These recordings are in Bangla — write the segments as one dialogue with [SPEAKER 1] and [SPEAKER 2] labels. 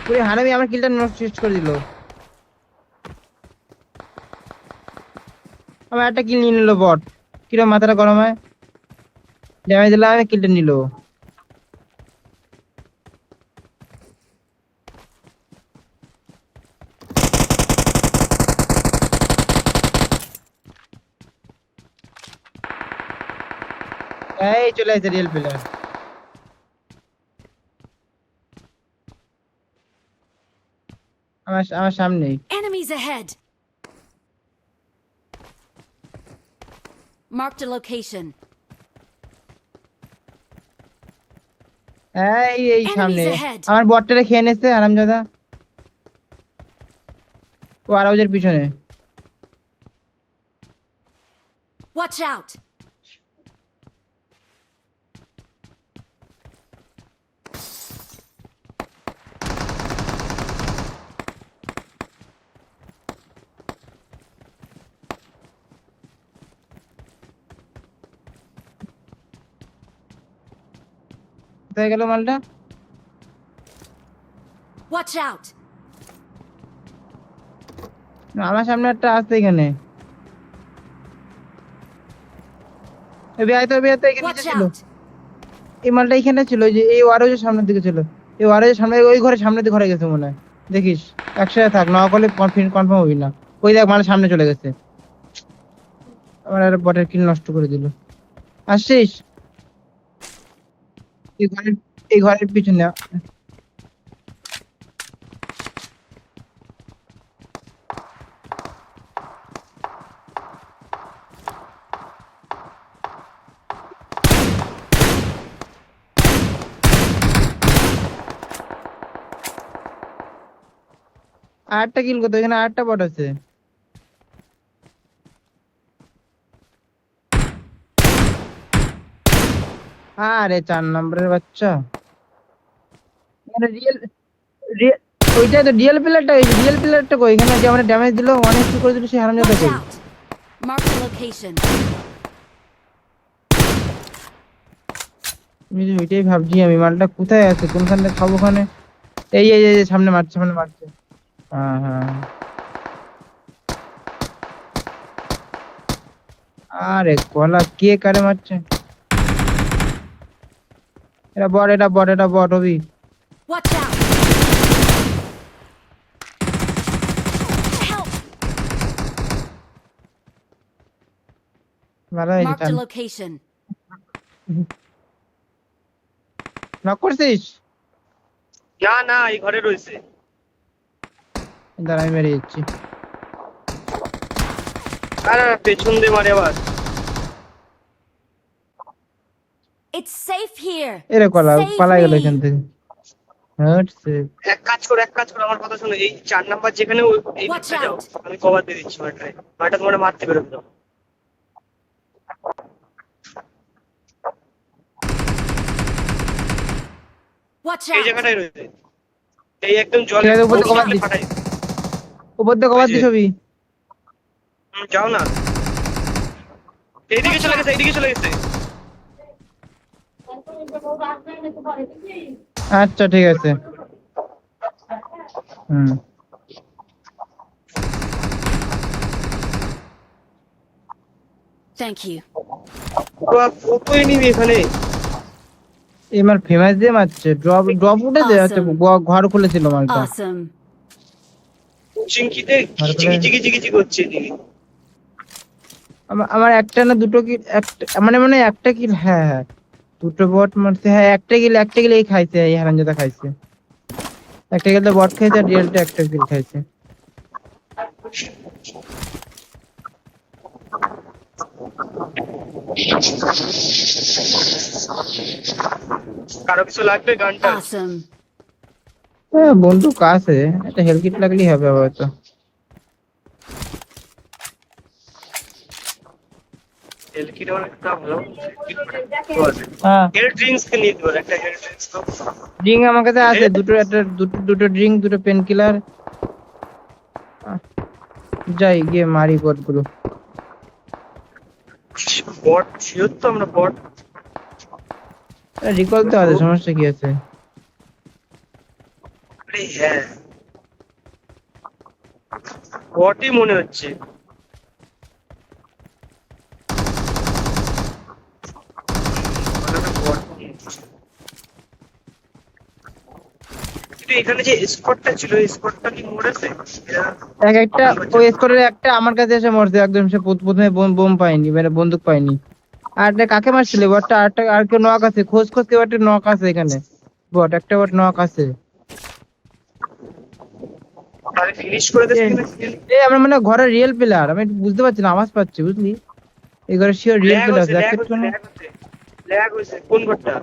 [SPEAKER 1] পুরো হারামি আমার কিলটা নষ্ট করে দিল। আমার একটা কিল নিয়ে নিল বট। কিরম মাথাটা গরম হয়। ড্যামেজ দিলাম আমি, কিলটা নিল। এই চলে আসছে রিয়েল প্লেয়ার আমার আমার সামনেই।
[SPEAKER 2] Enemies ahead. Marked a location.
[SPEAKER 1] এই সামনে।
[SPEAKER 2] Enemies ahead.
[SPEAKER 1] আমার বটটারে খেয়ে নিচ্ছে আরামজাদা। ও আরাউজের পিছনে।
[SPEAKER 2] Watch out.
[SPEAKER 1] কোথায় গেল মালটা?
[SPEAKER 2] Watch out.
[SPEAKER 1] না, আমার সামনে একটা আছে এখানে। এখানে নিচে
[SPEAKER 2] Watch
[SPEAKER 1] ছিল।
[SPEAKER 2] out.
[SPEAKER 1] এই মালটা এখানে ছিল, ওই যে এই ওয়ারোজের সামনের দিকে ছিল। এই ওয়ারোজের সামনে, ওই ঘরের সামনের দিকে ঘরে গেছে মনে হয়। দেখিস, একসাথে থাক, না করলে কনফার্ম হবি না। ওই দেখ মালের সামনে চলে গেছে। আমার আর বটের কিল নষ্ট করে দিল। আসছিস? এই ঘরের এই ঘরের পিছনে। আরেকটা কিল করতে, এখানে আরেকটা বট আছে। আরে 4 নম্বরের বাচ্চা। মানে ওইটাই তো রিয়েল প্লেয়ারটা, ওই রিয়েল প্লেয়ারটা কই? এখানে যে আমরা ড্যামেজ দিল, 1 HP করে দিল, সেই হারামজাদা
[SPEAKER 2] Watch
[SPEAKER 1] কই?
[SPEAKER 2] out. Marked a location.
[SPEAKER 1] ওইটাই ভাবছি আমি, মালটা কোথায় আছে, কোনখানে খাবো ওখানে। এই সামনে মারছে, সামনে মারছে। হ্যাঁ হ্যাঁ। আরে কলা, কে কারে মারছে? এটা বট হবি।
[SPEAKER 2] Watch out. Help.
[SPEAKER 1] ভালো হয়েছে
[SPEAKER 2] Marked
[SPEAKER 1] চান।
[SPEAKER 2] a location.
[SPEAKER 1] নক করছিস?
[SPEAKER 3] না না, এই ঘরে রয়েছে।
[SPEAKER 1] দাঁড়া, আমি মেরে যাচ্ছি।
[SPEAKER 3] আরে পেছন দিয়ে মারে আবার।
[SPEAKER 2] It's safe here.
[SPEAKER 1] এরে কলা
[SPEAKER 2] Save
[SPEAKER 1] পালাই গেল
[SPEAKER 2] me.
[SPEAKER 1] এখান থেকে। হচ্ছে।
[SPEAKER 3] এক কাজ করো, আমার কথা শোনো। এই 4 নাম্বার যেখানে এই
[SPEAKER 2] Watch
[SPEAKER 3] দিকটা যাও,
[SPEAKER 2] out.
[SPEAKER 3] আমি কভার দিয়ে দিচ্ছি মাঠটায়। মাঠটা তোমার মারতে বেরোবে না।
[SPEAKER 2] Watch
[SPEAKER 3] এই
[SPEAKER 2] out.
[SPEAKER 3] জায়গাটাই রয়েছে। এই একদম জল
[SPEAKER 1] ঠিক আছে, উপর থেকে কভার
[SPEAKER 3] সামনে
[SPEAKER 1] দিস।
[SPEAKER 3] ফাটাই।
[SPEAKER 1] উপর থেকে কভার দিস হবি।
[SPEAKER 3] যাও না, এইদিকে
[SPEAKER 2] Watch
[SPEAKER 3] চলে
[SPEAKER 2] out.
[SPEAKER 3] গেছে, এইদিকে চলে গেছে।
[SPEAKER 1] আচ্ছা ঠিক আছে। হুম।
[SPEAKER 2] Thank you.
[SPEAKER 3] কতই নিবি এখানে?
[SPEAKER 1] এবার ফেমাস দিয়ে মারছে, ড্রপ ড্রপ উঠেছে। আচ্ছা,
[SPEAKER 2] Awesome.
[SPEAKER 1] ঘর খুলেছিল মালটা।
[SPEAKER 2] Awesome.
[SPEAKER 3] চিংকিতে
[SPEAKER 1] ঘর
[SPEAKER 3] কিচি
[SPEAKER 1] খুলে
[SPEAKER 3] কিচি কিচি কিচি করছে এদিকে।
[SPEAKER 1] আমার একটা না দুটো কিল, একটা মানে মানে একটা কিল, হ্যাঁ হ্যাঁ, দুটো বট মারছে। হ্যাঁ, একটা কিল এই খাইছে, এই হারামজাদা খাইছে। একটা কিল তো বট খাইছে, আর রিয়েলটা একটা কিল খাইছে।
[SPEAKER 3] কারো কিছু লাগবে গানটা?
[SPEAKER 2] Awesome.
[SPEAKER 1] হ্যাঁ, বন্দুক আছে, একটা হেল কিট লাগলেই হবে হয়তো।
[SPEAKER 3] এলকিটা অনেকটা ভালো।
[SPEAKER 1] হ্যাঁ,
[SPEAKER 3] হেলথ ড্রিঙ্কস কে নিয়ে দিবো, একটা হেলথ ড্রিঙ্কস তো।
[SPEAKER 1] ড্রিঙ্ক আমার কাছে আছে দুটো, একটা দুটো ড্রিঙ্ক, দুটো পেন কিলার। যাই গিয়ে মারি বটগুলো।
[SPEAKER 3] বট শিওর তো আমরা বট।
[SPEAKER 1] রিকল তো আছে, সমস্যা কি আছে?
[SPEAKER 3] আরে হ্যাঁ বটই মনে হচ্ছে। কিন্তু এখানে যে স্পটটা ছিল স্পটটা কি মরেছে?
[SPEAKER 1] এক একটা ওই স্কোরের একটা আমার কাছে এসে মরছে একদম, সে প্রথমে বোম পাইনি, মানে বন্দুক পাইনি। আর একটা কাকে মারছিলে বটটা? আর কেউ নক আছে, খোঁজ খোঁজ কেউ একটা নক আছে এখানে, বট একটা বট নক আছে।
[SPEAKER 3] তাহলে ফিনিশ করে
[SPEAKER 1] এ
[SPEAKER 3] দিয়েছে।
[SPEAKER 1] এ আমার মানে ঘরের রিয়েল প্লেয়ার, আমি বুঝতে পারছি না, আওয়াজ পাচ্ছি বুঝলি, এই ঘরে শিওর রিয়েল
[SPEAKER 3] ল্যাগ
[SPEAKER 1] প্লেয়ার
[SPEAKER 3] হচ্ছে,
[SPEAKER 1] আছে।
[SPEAKER 3] ল্যাগ
[SPEAKER 1] একটা
[SPEAKER 3] হচ্ছে, ল্যাগ হচ্ছে, ল্যাগ হচ্ছে। কোন ঘরটা?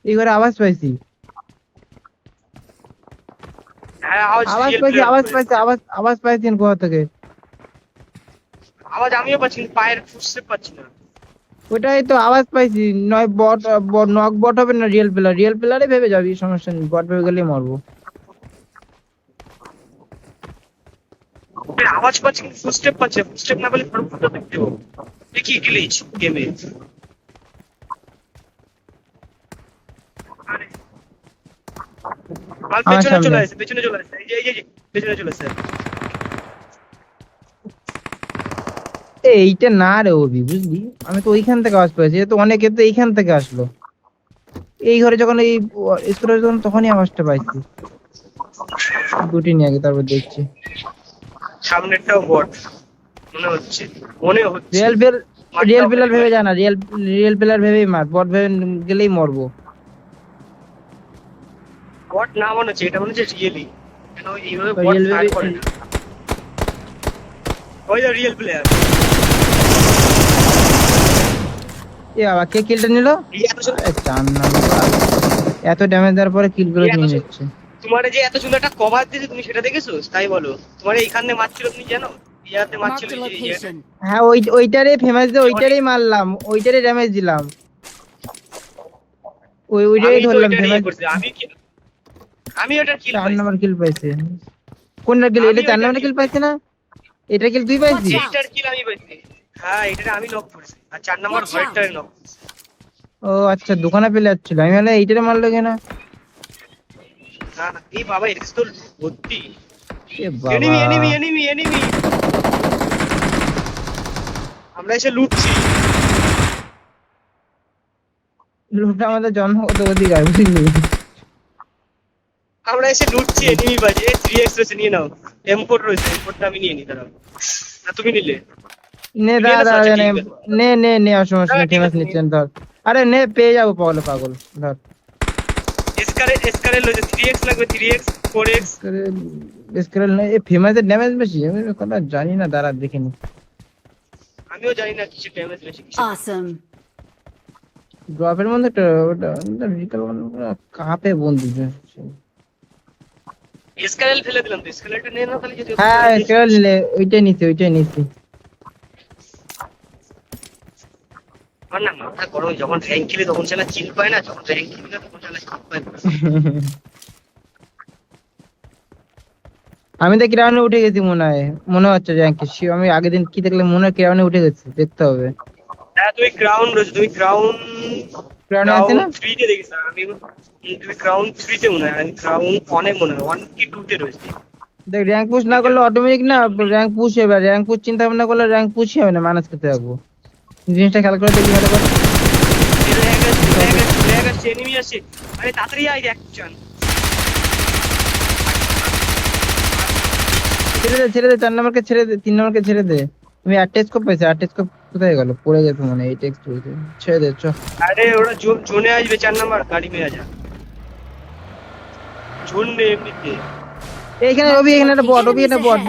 [SPEAKER 1] এই ঘরে আওয়াজ পাইছি,
[SPEAKER 3] হ্যাঁ আওয়াজ
[SPEAKER 1] আওয়াজ
[SPEAKER 3] রিয়েল
[SPEAKER 1] পাইছি,
[SPEAKER 3] প্লেয়ার
[SPEAKER 1] আওয়াজ
[SPEAKER 3] করে।
[SPEAKER 1] পাইছি, আওয়াজ পাইছি কোথা থেকে।
[SPEAKER 3] আওয়াজ আমিও পাচ্ছি কিন্তু পায়ের ফুটস্টেপ পাচ্ছি না।
[SPEAKER 1] ওটাই তো আওয়াজ পাইছি, নয় বট, নক বট হবে না রিয়েল প্লেয়ার, রিয়েল প্লেয়ারে ভেবে যাবি, সমস্যা নেই, বট ভেবে গেলেই মরবো।
[SPEAKER 3] আওয়াজ পাচ্ছি কিন্তু ফুটস্টেপ পাচ্ছে, ফুটস্টেপ না পেলে পুরো ফুটো দেখতে পাবো। কি গ্লিচ গেমে। আর
[SPEAKER 1] আমার
[SPEAKER 3] পেছনে
[SPEAKER 1] সামনে
[SPEAKER 3] চলে আসে, পেছনে চলে আসে, এই যে পেছনে চলে আসে।
[SPEAKER 1] এইটা না রে অভি, বুঝলি, আমি তো ওইখান থেকে আওয়াজ পেয়েছি, এ তো অনেকে তো এইখান থেকে আসলো, এই ঘরে যখন এই স্কুলে যখন তখনই আওয়াজটা পাইছি, দুটি নিয়ে আগে তারপর দেখছি।
[SPEAKER 3] সামনেরটাও বট মনে হচ্ছে, মনে হচ্ছে।
[SPEAKER 1] রিয়েল প্লেয়ার, রিয়েল
[SPEAKER 3] মারটাও
[SPEAKER 1] প্লেয়ার
[SPEAKER 3] হতে
[SPEAKER 1] ভেবে
[SPEAKER 3] পারে।
[SPEAKER 1] জানা, রিয়েল প্লেয়ার ভেবেই মার, বট ভেবে গেলেই মরবো।
[SPEAKER 3] বট না মনে হচ্ছে, এটা মনে হচ্ছে রিয়েলি। কেন এইভাবে বট
[SPEAKER 1] রিয়েল
[SPEAKER 3] ফায়ার
[SPEAKER 1] ভেবে,
[SPEAKER 3] করে না। ওই যে রিয়েল প্লেয়ার।
[SPEAKER 1] এ বাবা কে কিলটা নিল?
[SPEAKER 3] এই এত সুন্দর,
[SPEAKER 1] আরে চার নাম্বার, এত ড্যামেজ দেওয়ার পরে কিল গুলো
[SPEAKER 3] এই এত
[SPEAKER 1] নিয়ে
[SPEAKER 3] সুন্দর,
[SPEAKER 1] নিচ্ছে।
[SPEAKER 3] তোমার যে এত সুন্দর একটা কভার দিয়েছে তুমি সেটা দেখেছো? তাই বলো, তোমার এইখানে মারছিল তুমি জানো? ইয়াতে মারছিল
[SPEAKER 2] Marked a
[SPEAKER 3] এই যে
[SPEAKER 2] location.
[SPEAKER 1] হ্যাঁ ওইটারে ফেমাস দিয়ে ওইটারই মারলাম, ওইটারে ড্যামেজ দিলাম, ওইটাই
[SPEAKER 3] আমি তো
[SPEAKER 1] ধরলাম
[SPEAKER 3] এটা নিয়ে
[SPEAKER 1] ফেমাস।
[SPEAKER 3] করছি। আমি ওটা কিল
[SPEAKER 1] চার
[SPEAKER 3] পাইছি।
[SPEAKER 1] নাম্বার কিল পাইছে, কোনটা কিল?
[SPEAKER 3] আমি
[SPEAKER 1] এটা চার
[SPEAKER 3] ওইটার
[SPEAKER 1] নাম্বার
[SPEAKER 3] কিল
[SPEAKER 1] কিল
[SPEAKER 3] পাইছি।
[SPEAKER 1] পাইছে না? এটা কিল তুই পাইছিস?
[SPEAKER 2] Watch out!
[SPEAKER 3] এইটার কিল আমি পাইছি। হ্যাঁ এটা আমি নক করেছি, আর 4 নাম্বার
[SPEAKER 2] Watch
[SPEAKER 3] ঘরেরটারে
[SPEAKER 2] out!
[SPEAKER 3] নক।
[SPEAKER 1] ও আচ্ছা, দোকানে পেলে যাচ্ছিল, আমি বলে এইটারে মারলো কেন।
[SPEAKER 3] না না, এই বাবা এটা তো ভর্তি।
[SPEAKER 1] এ বাবা,
[SPEAKER 3] এনিমি এনিমি এনিমি এনিমি। আমরা এসে লুটছি।
[SPEAKER 1] লুটটা আমাদের জন্মগত অধিকার, বুঝলি।
[SPEAKER 3] আমরা এসে লুটছি, এনিমি বাজে। 3x রয়েছে, নিয়ে নাও। M4 রয়েছে, M4টা আমি নিয়ে নি, দাঁড়াও। না তুমি নিলে?
[SPEAKER 1] নে
[SPEAKER 3] তুমি নিয়ে
[SPEAKER 1] দাঁড়া
[SPEAKER 3] নাও,
[SPEAKER 1] দাঁড়া,
[SPEAKER 3] আচ্ছা
[SPEAKER 1] নে
[SPEAKER 3] ঠিক আছে।
[SPEAKER 1] নে নে নে, আর সমস্যা
[SPEAKER 3] হ্যাঁ
[SPEAKER 1] নেই,
[SPEAKER 3] ঠিক
[SPEAKER 1] ফেমাস
[SPEAKER 3] আছে,
[SPEAKER 1] নিচ্ছেন ধর। আরে নে, পেয়ে যাবো, পাগল পাগল, ধর।
[SPEAKER 3] এসকারে রয়েছে, 3x লাগবে, 3x 4x।
[SPEAKER 1] স্ক্রেল নেই, এ ফেমাসের ড্যামেজ বেশি, আমি কথা জানি না, দাঁড়া দেখিনি।
[SPEAKER 3] আমিও জানি না কিছু ড্যামেজ বেশি কিছু।
[SPEAKER 2] Awesome.
[SPEAKER 1] ড্রপের মধ্যে একটা ওটা রিকল কাপে বন্ধু।
[SPEAKER 3] এসকারেল ফেলে দিলাম তো, এসকালেরটা নিয়ে নাও তাহলে। যদি
[SPEAKER 1] হ্যাঁ স্ক্রেল নিলে, ওইটাই নিছি।
[SPEAKER 3] আমার না মাথা গরম, যখন র্যাঙ্ক খেলি তখন সেটা চিল পায় না, যখন র্যাঙ্ক খেলি না তখন সেটা চিল পায় না।
[SPEAKER 1] আমি তো কিরাউনে উঠে গেছি মনে হচ্ছে র্যাঙ্কে, আমি আগের দিন কি দেখলাম, মনে হয় কিরাউনে উঠে গেছি, দেখতে হবে।
[SPEAKER 3] হ্যাঁ তুমি ক্রাউন রয়েছে, তুমি ক্রাউন
[SPEAKER 1] কিরাউনে আছে না?
[SPEAKER 3] 3 তে দেখিস। আমি তুমি ক্রাউন 3 তে মনে হয়, আমি ক্রাউন অনেক মনে হয় 1 কি 2 তে রয়েছে।
[SPEAKER 1] দেখ, র্যাঙ্ক পুশ না করলে অটোমেটিক না র্যাঙ্ক পুশ হবে, র্যাঙ্ক পুশ চিন্তা ভাবনা করলে র্যাঙ্ক পুশই হবে না, মাইনাস করতে থাকবো। জিনিসটা খেয়াল করে দেখবি ভালো করে।
[SPEAKER 3] ল্যাগ আসছে, এনিমি আসছে। আরে তাড়াতাড়ি আয় অ্যাকশন।
[SPEAKER 1] ছেড়ে দে 4 নম্বরকে ছেড়ে দে, 3 নম্বরকে ছেড়ে দে। তুমি একটা স্কোপ পাইছো, একটা স্কোপ কোথায় গেল? পড়ে গেছে মনে হয়, এই টেক্সট হইছে। ছেড়ে দে চ।
[SPEAKER 3] আরে ওরা জোনে আসবে, 4 নাম্বার গাড়ি মেরে যা। জোন নেই এমনিতে।
[SPEAKER 1] এইখানে রবি, এখানে একটা বট, রবি একটা বট,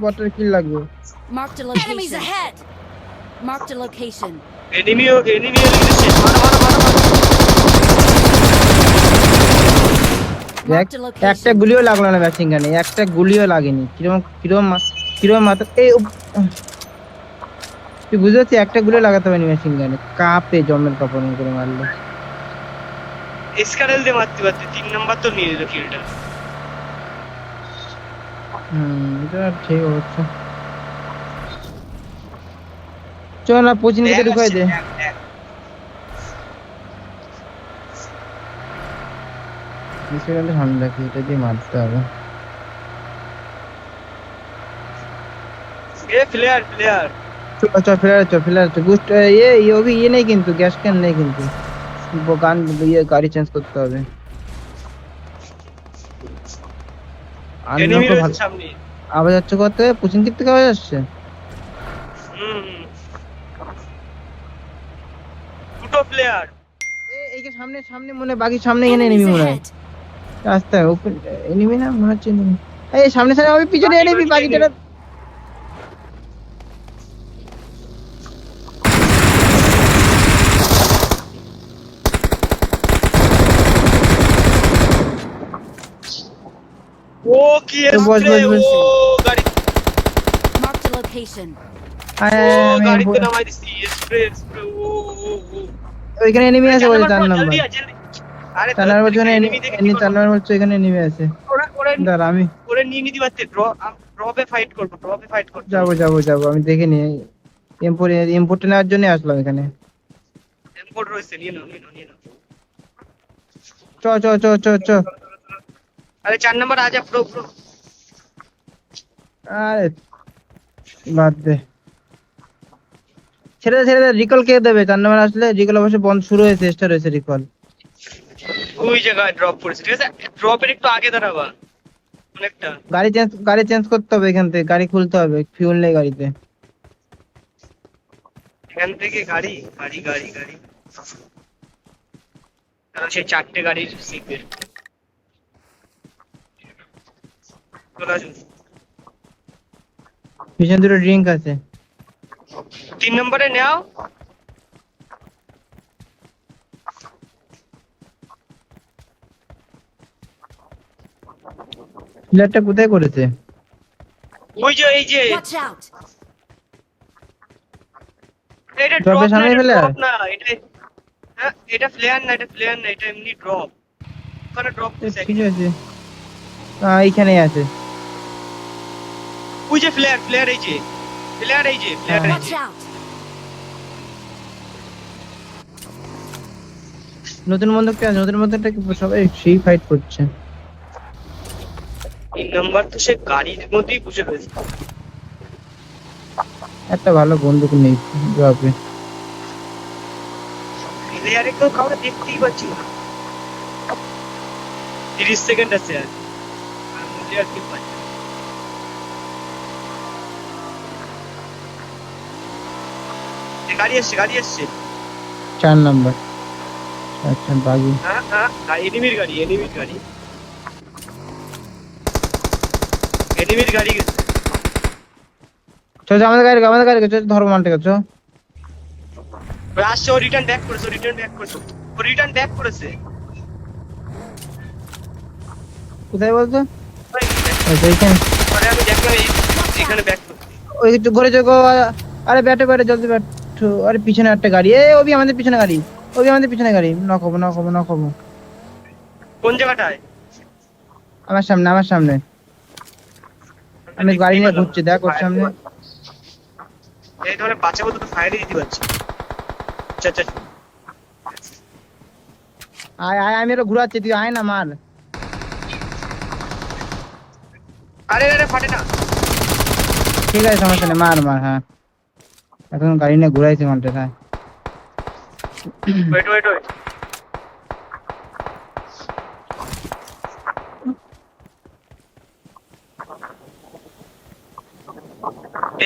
[SPEAKER 1] বটের কিল লাগবে।
[SPEAKER 2] Marked a location. Enemies ahead. Marked a location.
[SPEAKER 3] Enemy এসেছে, মারো মারো মারো মারো।
[SPEAKER 1] দেখ,
[SPEAKER 2] Marked a location.
[SPEAKER 1] একটা গুলিও লাগলো না ম্যাচিং গানে, একটা গুলিও লাগেনি। কিরম মাথা এই তুই বুঝতে পারছিস, একটা গুলিও লাগাতে পারিনি ম্যাচিং গানে, কাপে জমের কাপড় করে মারলো।
[SPEAKER 3] এসকারেল দিয়ে মারতে পারতে, 3 নাম্বার তো নিয়ে নিল কিলটা।
[SPEAKER 1] এটা ঠিক হচ্ছে। চল না, পচিন দিকে ঢুকাই দে। মিসিলের সামনে রাখি, এটা দিয়ে মারতে হবে।
[SPEAKER 3] এ প্লেয়ার প্লেয়ার
[SPEAKER 1] ফিলার বুস্ট ইয়ে নেই কিন্তু, গ্যাস ক্যান নেই কিন্তু। গান ইয়ে গাড়ি চেঞ্জ করতে হবে। আর
[SPEAKER 3] এনিমি
[SPEAKER 1] নকো
[SPEAKER 3] রয়েছে
[SPEAKER 1] ভালো
[SPEAKER 3] সামনে।
[SPEAKER 1] আওয়াজ হচ্ছে, করতে পুচিং কির থেকে আওয়াজ আসছে।
[SPEAKER 3] হুম হুম। দুটো প্লেয়ার।
[SPEAKER 1] এই যে সামনে সামনে মনে হয়, বাকি সামনে এখানে এনিমি
[SPEAKER 2] Enemies
[SPEAKER 1] মনে হয়।
[SPEAKER 2] ahead!
[SPEAKER 1] রাস্তায় ওপেন এনিমি না মনে হচ্ছে enemy। এই সামনে সামনে আমি পিছনে এনিমি, বাকি যারা
[SPEAKER 3] ও কি
[SPEAKER 1] বস
[SPEAKER 3] এসছে,
[SPEAKER 1] বস
[SPEAKER 3] ও
[SPEAKER 1] বস।
[SPEAKER 3] গাড়ি,
[SPEAKER 2] Marked a location.
[SPEAKER 3] ও
[SPEAKER 1] আমি
[SPEAKER 3] গাড়িতে নামাই দিছি স্প্রে স্প্রে। ও ও ও
[SPEAKER 1] ওইখানে এনিমি আছে বলে 4
[SPEAKER 3] জলদি
[SPEAKER 1] নাম্বার।
[SPEAKER 3] আয় জলদি। আরে
[SPEAKER 1] 4 নাম্বার বলছে
[SPEAKER 3] এনিমি দেখে কি
[SPEAKER 1] 4
[SPEAKER 3] করবো?
[SPEAKER 1] নাম্বার বলছে এখানে এনিমি আছে।
[SPEAKER 3] ওরা ওরা
[SPEAKER 1] দাঁড়া আমি
[SPEAKER 3] ওরা নিয়ে নিতে পারছে। ড্রপে ফাইট করবো, ড্রপে ফাইট করতে
[SPEAKER 1] যাবো
[SPEAKER 3] হবে।
[SPEAKER 1] যাবো যাবো, আমি দেখে নি। ইম্পোর্ট নেওয়ার জন্য আসলাম এখানে।
[SPEAKER 3] এম্পোর্ট রয়েছে, নিয়ে নাও নিয়ে নাও নিয়ে নাও।
[SPEAKER 1] চ চ চ চ চ।
[SPEAKER 3] আরে 4 নাম্বার আজা প্রো প্রো।
[SPEAKER 1] আরে বাদ দে, ছেড়ে দে। রিকল কে দেবে? 4 নাম্বার আসলে রিকল অবশ্য বন্ধ শুরু হয়েছে, স্টার হয়েছে রিকল।
[SPEAKER 3] ওই জায়গায় ড্রপ করেছে, ঠিক আছে? ড্রপের একটু আগে দাঁড়াবা অনেকটা।
[SPEAKER 1] গাড়ি চেঞ্জ করতে হবে এখান থেকে, গাড়ি খুলতে হবে, ফিউল নেই গাড়িতে।
[SPEAKER 3] এখান থেকে গাড়ি গাড়ি গাড়ি গাড়ি, কারণ সেই 4টে গাড়ির সিগন্যাল। চলে আসুন।
[SPEAKER 1] পিছনে দুটো ড্রিঙ্ক আছে।
[SPEAKER 3] 3 নম্বরে নাও।
[SPEAKER 1] প্লেয়ারটা কোথায় করেছে?
[SPEAKER 3] ওই যে এই যে
[SPEAKER 2] Watch out!
[SPEAKER 3] এটা
[SPEAKER 1] ড্রপের
[SPEAKER 3] ড্রপ না,
[SPEAKER 1] সামনে
[SPEAKER 3] এটা
[SPEAKER 1] ফেলে
[SPEAKER 3] ড্রপ না, এটা হ্যাঁ, এটা ফ্লেয়ার না, এটা ফ্লেয়ার না, এটা এমনি ড্রপ। ওখানে ড্রপ করছে
[SPEAKER 1] ঠিক আছে, এইখানেই আছে।
[SPEAKER 3] ওই যে ফ্লেয়ার ফ্লেয়ার, এই যে ফ্লেয়ার, এই যে ফ্লেয়ার, এই
[SPEAKER 2] Watch
[SPEAKER 3] যে।
[SPEAKER 2] out!
[SPEAKER 1] নতুন বন্দুকটা আছে, নতুন বন্দুকটা কি সবাই সেই ফাইট করছে।
[SPEAKER 3] 3 নম্বর তো সে গাড়ির মধ্যেই বসে রয়েছে।
[SPEAKER 1] একটা ভালো বন্দুক নেই ড্রপে।
[SPEAKER 3] প্লেয়ারে কেউ কাউকে দেখতেই পাচ্ছি না। 30 সেকেন্ড আছে আর প্লেয়ার কি পাচ্ছে। গাড়ি আসছে, গাড়ি আসছে।
[SPEAKER 1] 4 নাম্বার। আচ্ছা বাগি।
[SPEAKER 3] হ্যাঁ হ্যাঁ, এনিমির গাড়ি, এনিমির গাড়ি, এনিমির গাড়ি গেছে।
[SPEAKER 1] চল আমাদের গাড়ি চল, ধরো মালটাকে চল।
[SPEAKER 3] ও আসছে, ও রিটার্ন ব্যাক করেছে, ও রিটার্ন ব্যাক করেছে, ও রিটার্ন ব্যাক করেছে।
[SPEAKER 1] কোথায় বলতো?
[SPEAKER 3] ওই,
[SPEAKER 1] আচ্ছা এইখানে।
[SPEAKER 3] পরে আমি দেখলাম এখানে ব্যাক করছে।
[SPEAKER 1] ওই একটু ঘুরে চোখো। আরে ব্যাটে জলদি ব্যাট। আরে পিছনে একটা গাড়ি, ওবি আমাদের পিছনে গাড়ি, ওবি আমাদের পিছনে গাড়ি। নকবো।
[SPEAKER 3] কোন জায়গাটায়?
[SPEAKER 1] আমার সামনে। আমি গাড়ি নিয়ে ঘুরছি, দেখ ওর সামনে।
[SPEAKER 3] এই ধরনের বাচ্চা বলতে তো ফায়ারই দিতে পারছি। আচ্ছা আচ্ছা,
[SPEAKER 1] আয় আমি ওরা ঘুরাচ্ছি, তুই আয় না মার।
[SPEAKER 3] আরে আরে ফাটে না।
[SPEAKER 1] ঠিক আছে সমস্যা নেই, মার। হ্যাঁ এখন গাড়ি নিয়ে ঘুরাইছি মালটা। হ্যাঁ
[SPEAKER 3] ওয়েট ওয়েট ওয়েট,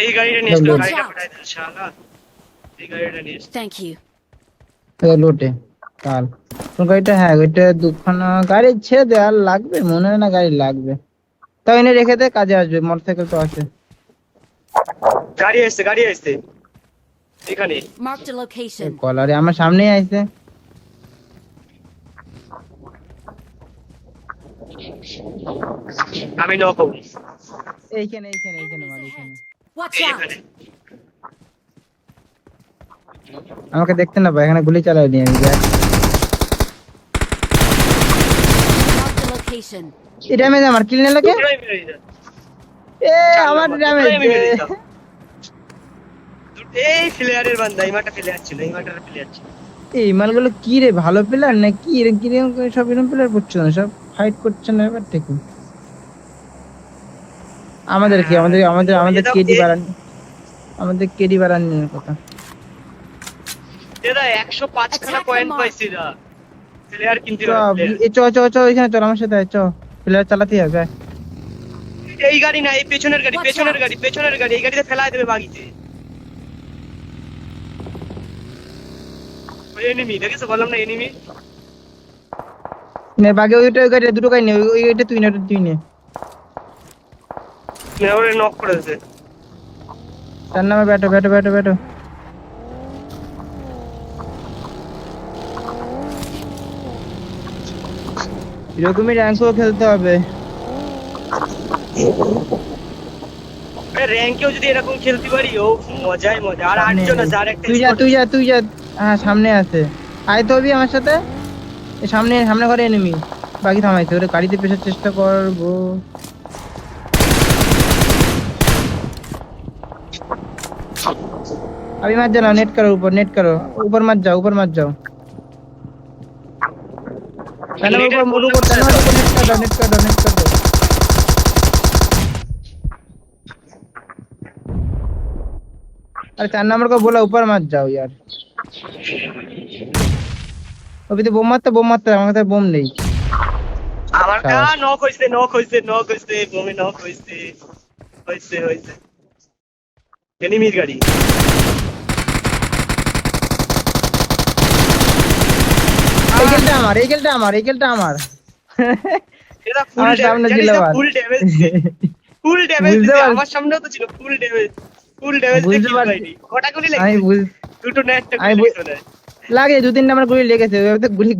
[SPEAKER 3] এই গাড়িটা নিয়ে এসো,
[SPEAKER 1] Watch
[SPEAKER 3] গাড়িটা
[SPEAKER 2] out.
[SPEAKER 3] ফাটাই দিল শালা। এই গাড়িটা নিয়ে এসো।
[SPEAKER 2] Thank you.
[SPEAKER 1] লোটে কাল তোর গাড়িটা। হ্যাঁ ওইটা দুখানা গাড়ি ছেড়ে দে, আর লাগবে মনে হয় না গাড়ি লাগবে। তাও এনে রেখে দে, কাজে আসবে, মোটরসাইকেল তো আছে।
[SPEAKER 3] গাড়ি আসছে এখানে।
[SPEAKER 2] Marked a location.
[SPEAKER 1] কলারে আমার সামনেই আইছে।
[SPEAKER 3] আমি নকব
[SPEAKER 1] এইখানে মার,
[SPEAKER 2] Enemies
[SPEAKER 1] এইখানে।
[SPEAKER 2] ahead. Watch out!
[SPEAKER 3] এখানে।
[SPEAKER 1] আমাকে দেখতে না পাই, এখানে গুলি চালাই নি আমি। দেখ
[SPEAKER 2] Marked a location.
[SPEAKER 1] এই ড্যামেজ আমার কিল নিয়ে লাগে।
[SPEAKER 3] দুটোই মেরে দিতাম।
[SPEAKER 1] এ আমার ড্যামেজ।
[SPEAKER 3] দুটোই আমি মেরে দিতাম। এই প্লেয়ারের বান্দা, এই মাঠটা প্লেয়ার ছিল, এই মাঠটার প্লেয়ার ছিল।
[SPEAKER 1] এই মালগুলো কি রে, ভালো প্লেয়ার না কি রে? কিরকম করে সব এরকম প্লেয়ার পড়ছে না, সব ফাইট করছে না এবার থেকে। আমাদের কি, আমাদের আমাদের আমাদের কেডি বাড়ান, আমাদের কেডি বাড়ানোর কথা।
[SPEAKER 3] এরা 105 খানা
[SPEAKER 2] Attack the
[SPEAKER 3] পয়েন্ট
[SPEAKER 2] mark.
[SPEAKER 3] পাইছে এরা। প্লেয়ার কিনতে
[SPEAKER 1] চ
[SPEAKER 3] হবে।
[SPEAKER 1] চ চ চ এখানে চল, আমার সাথে আয়, চ প্লেয়ার চালাতে হবে আয়।
[SPEAKER 3] এই গাড়ি না, এই পেছনের গাড়ি,
[SPEAKER 2] Watch
[SPEAKER 3] পেছনের
[SPEAKER 2] out.
[SPEAKER 3] গাড়ি, পেছনের গাড়ি, এই গাড়িতে ফেলাই দেবে বাগিতে। ওই এনিমি দেখেছো, বললাম না এনিমি।
[SPEAKER 1] নে বাগে ওইটা, ওই গাড়ি দুটো গাড়ি নে, ওইটা তুই নে, ওইটা তুই নে।
[SPEAKER 3] ওরে নক করে দিয়েছে।
[SPEAKER 1] তার নামে ব্যাটো ব্যাটো ব্যাটো ব্যাটো। এরকমই র্যাঙ্কও খেলতে হবে।
[SPEAKER 3] র্যাঙ্কেও যদি এরকম খেলতে পারি, ও মজাই মজা। আর
[SPEAKER 1] সামনে
[SPEAKER 3] 8 জন আছে, আর একটা
[SPEAKER 1] তুই যা তুই যা তুই যা। হ্যাঁ সামনে আছে, আয় তো অভি আমার সাথে। এই সামনে সামনে ঘরে এনিমি, বাকি থামাইছে, ওরে গাড়িতে পেছার চেষ্টা করবো। अभी मत जाना, नेट करो ऊपर, नेट करो ऊपर मत जाओ, ऊपर मत जाओ। पहले ऊपर मोड़ ऊपर, पहले ऊपर नेट कर दो, नेट कर दो, नेट कर दो। अरे 4 नंबर को बोला ऊपर मत जाओ यार। अभी तो बोम मारते हमारे पास बोम नहीं।
[SPEAKER 3] আমার কা নক হইছে, নক হইছে, নক হইছে, বমি নক হইছে। হইছে হইছে। এনিমির গাড়ি।
[SPEAKER 1] এই গেলটা আমার, এই গেলটা আমার, এই গেলটা আমার।
[SPEAKER 3] এটা ফুল
[SPEAKER 1] আমার সামনে
[SPEAKER 3] ড্যামেজ,
[SPEAKER 1] ছিল আবার।
[SPEAKER 3] ফুল ড্যামেজ, ফুল ড্যামেজ
[SPEAKER 1] বুঝতে
[SPEAKER 3] দিছে।
[SPEAKER 1] পারছি।
[SPEAKER 3] আমার সামনেও তো ছিল ফুল ড্যামেজ, ফুল ড্যামেজ
[SPEAKER 1] বুঝতে
[SPEAKER 3] দেখি
[SPEAKER 1] পারছি।
[SPEAKER 3] পাইনি। কটা গুলি
[SPEAKER 1] আমি
[SPEAKER 3] লাগছে?
[SPEAKER 1] বুঝ
[SPEAKER 3] দুটো না একটা
[SPEAKER 1] আমি
[SPEAKER 3] গুলি লাগছে।
[SPEAKER 1] লাগে 2-3 নাম্বার গুলি লেগেছে, ওই তো গুলি